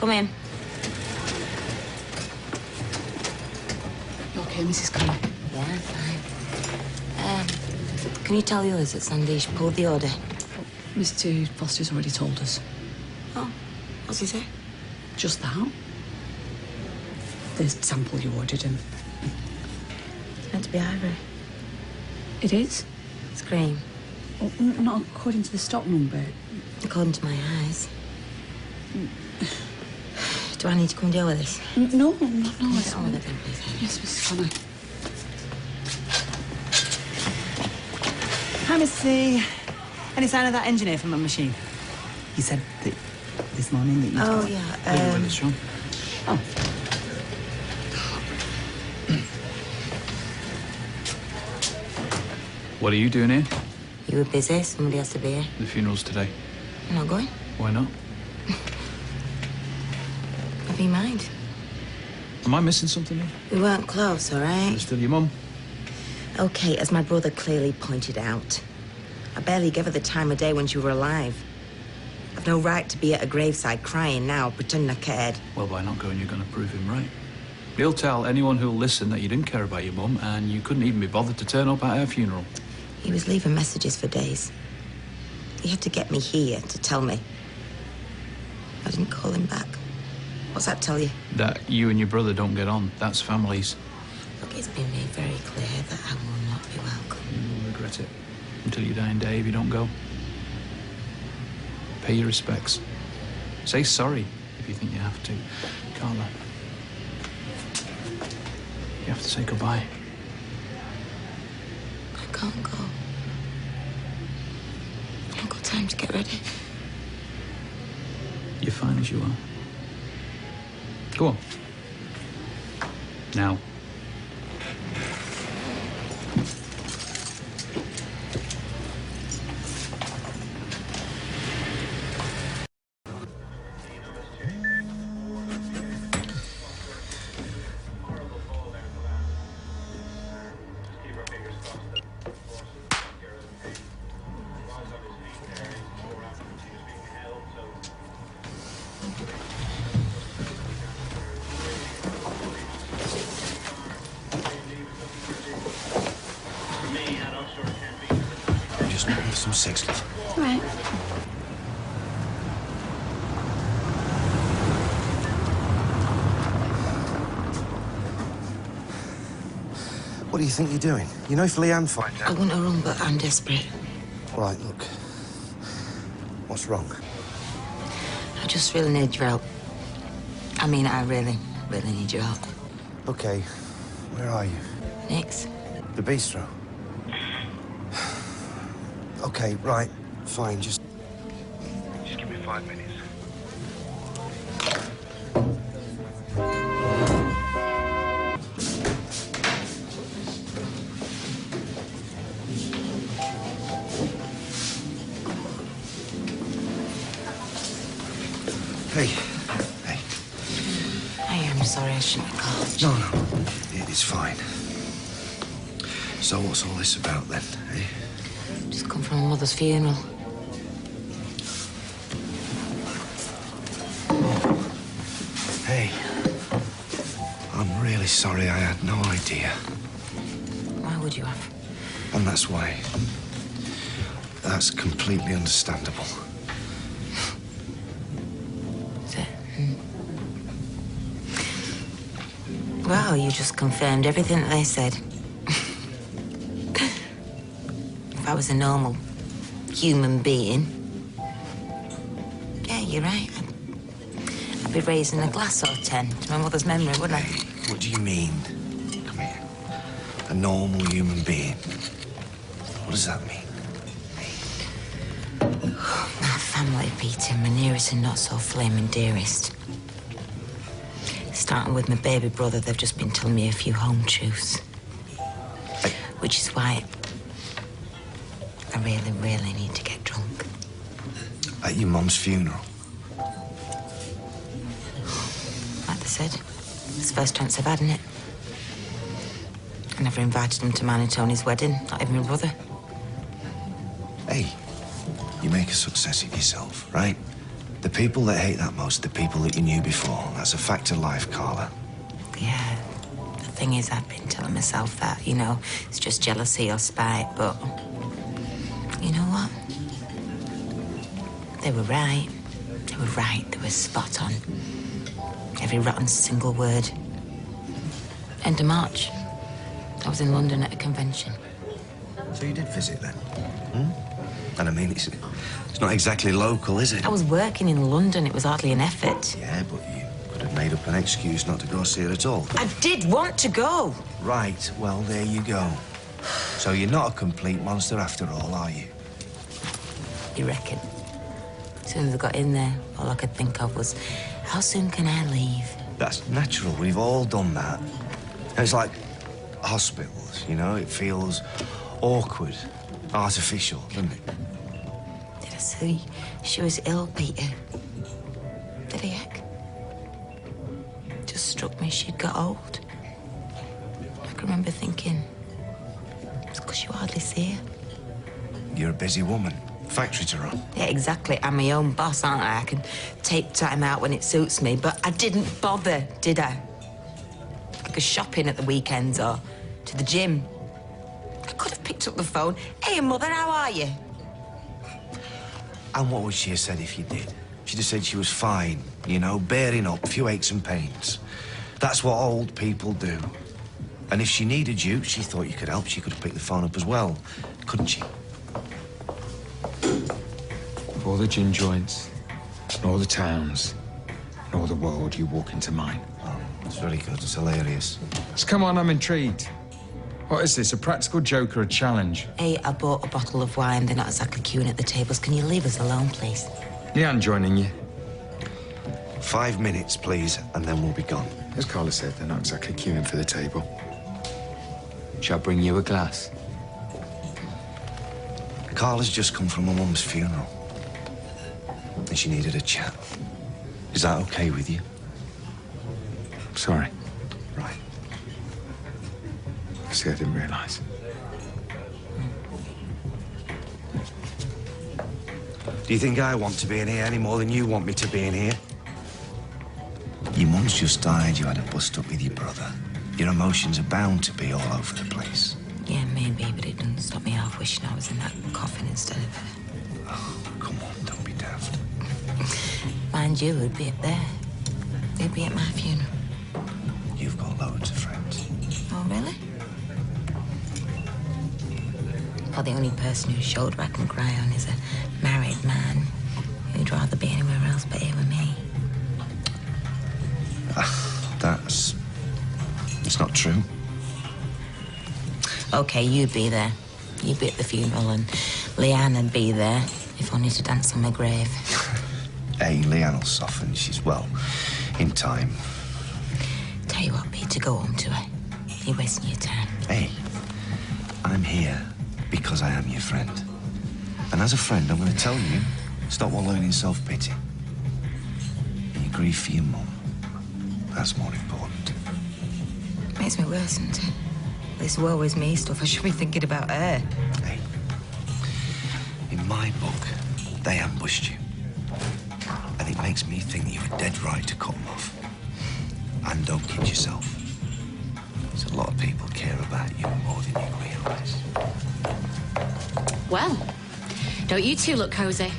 Come in. You okay, Mrs. Carla? Yeah, I'm fine. Can you tell the others that Sandesh pulled the order? Mr. Foster's already told us. Oh, what's he say? Just that. The sample you ordered him. It's meant to be ivory. It is? It's cream. Well, not according to the stock number. According to my eyes. Do I need to come deal with this? No. Get on with it then, please. Yes, Mrs. Carla. Hi, Miss C. Any sign of that engineer from the machine? He said that this morning that you... Oh, yeah. When it's Sean. Oh. What are you doing here? You were busy. Somebody has to be here. The funeral's today. I'm not going. Why not? Never you mind. Am I missing something here? We weren't close, all right? You're still your mum? Okay, as my brother clearly pointed out, I barely gave her the time of day when you were alive. I've no right to be at a graveside crying now, pretending I cared. Well, by not going, you're going to prove him right. He'll tell anyone who'll listen that you didn't care about your mum and you couldn't even be bothered to turn up at her funeral. He was leaving messages for days. He had to get me here to tell me. I didn't call him back. What's that tell you? That you and your brother don't get on. That's families. Look, it's been made very clear that I will not be welcome. You'll regret it until you die in day if you don't go. Pay your respects. Say sorry if you think you have to. Carla, you have to say goodbye. I can't go. I've not got time to get ready. You're fine as you are. Go on. Now. Some sex. All right. What do you think you're doing? You know if Leanne finds out... I want to run, but I'm desperate. All right, look. What's wrong? I just really need your help. I mean, I really need your help. OK. Where are you? Nick's. The bistro. OK, right. Fine, just give me 5 minutes. Hey. I am sorry, I shouldn't have called. No. It's fine. So what's all this about, then, eh? Just come from my mother's funeral. Hey. I'm really sorry. I had no idea. Why would you have? And that's why. That's completely understandable. Is it? Well, you just confirmed everything that they said. If I was a normal human being, yeah, you're right. I'd be raising a glass or 10 to my mother's memory, wouldn't I? Hey, what do you mean? Come here. A normal human being. What does that mean? My family, Peter, my nearest and not so flaming dearest. Starting with my baby brother, they've just been telling me a few home truths. Which is why I really need to get drunk. At your mum's funeral? Like they said, it's the first chance I've had, isn't it? I never invited him to mine and Tony's wedding, not even my brother. Hey, you make a success of yourself, right? The people that hate that most are the people that you knew before. That's a fact of life, Carla. Yeah. The thing is, I've been telling myself that, you know, it's just jealousy or spite, but... You know what? They were right. They were right. They were spot on. Every rotten single word. End of March. I was in London at a convention. So you did visit then? And I mean, it's not exactly local, is it? I was working in London. It was hardly an effort. Yeah, but you could have made up an excuse not to go see her at all. I did want to go. Right, well, there you go. So you're not a complete monster after all, are you? You reckon? As soon as I got in there, all I could think of was, how soon can I leave? That's natural. We've all done that. And it's like hospitals, you know? It feels awkward, artificial, doesn't it? Did I see she was ill, Peter? Did I heck? Just struck me she'd got old. I can remember thinking, it's because you hardly see her. You're a busy woman. Factory to run. Yeah, exactly. I'm my own boss, aren't I? I can take time out when it suits me, but I didn't bother, did I? I go shopping at the weekends or to the gym. I could have picked up the phone. Hey, Mother, how are you? And what would she have said if you did? She'd have said she was fine, you know, bearing up, a few aches and pains. That's what old people do. And if she needed you, she thought you could help, she could have picked the phone up as well, couldn't she? Of all the gin joints, and all the towns, and all the world, you walk into mine. Oh, it's very good. It's hilarious. So come on, I'm intrigued. What is this, a practical joke or a challenge? Hey, I bought a bottle of wine. They're not exactly queuing at the tables. Can you leave us alone, please? Leanne joining you. 5 minutes, please, and then we'll be gone. As Carla said, they're not exactly queuing for the table. Shall I bring you a glass? Carla's just come from her mum's funeral. And she needed a chat. Is that okay with you? Sorry. Right. See, I didn't realise. Do you think I want to be in here any more than you want me to be in here? Your mum's just died. You had a bust up with your brother. Your emotions are bound to be all over the place. Yeah, maybe, but it doesn't stop me half wishing I was in that coffin instead of her. Oh, come on, don't be daft. Mind you, who'd be up there? Who'd be at my funeral? You've got loads of friends. Oh, really? Well, the only person whose shoulder I can cry on is a married man who'd rather be anywhere else but here with me. It's not true. Okay, you'd be there. You'd be at the funeral, and Leanne would be there, if only to dance on my grave. Hey, Leanne will soften. She's, well, in time. Tell you what, Peter, go home to her. You're wasting your time. Hey, I'm here because I am your friend. And as a friend, I'm going to tell you, stop wallowing in self-pity. You grieve for your mum. That's more important. Makes me worse, doesn't it? This woe is me stuff. I should be thinking about her. Hey, in my book, they ambushed you. And it makes me think that you were dead right to cut them off. And don't kid yourself. There's a lot of people care about you more than you realise. Well, don't you two look cosy?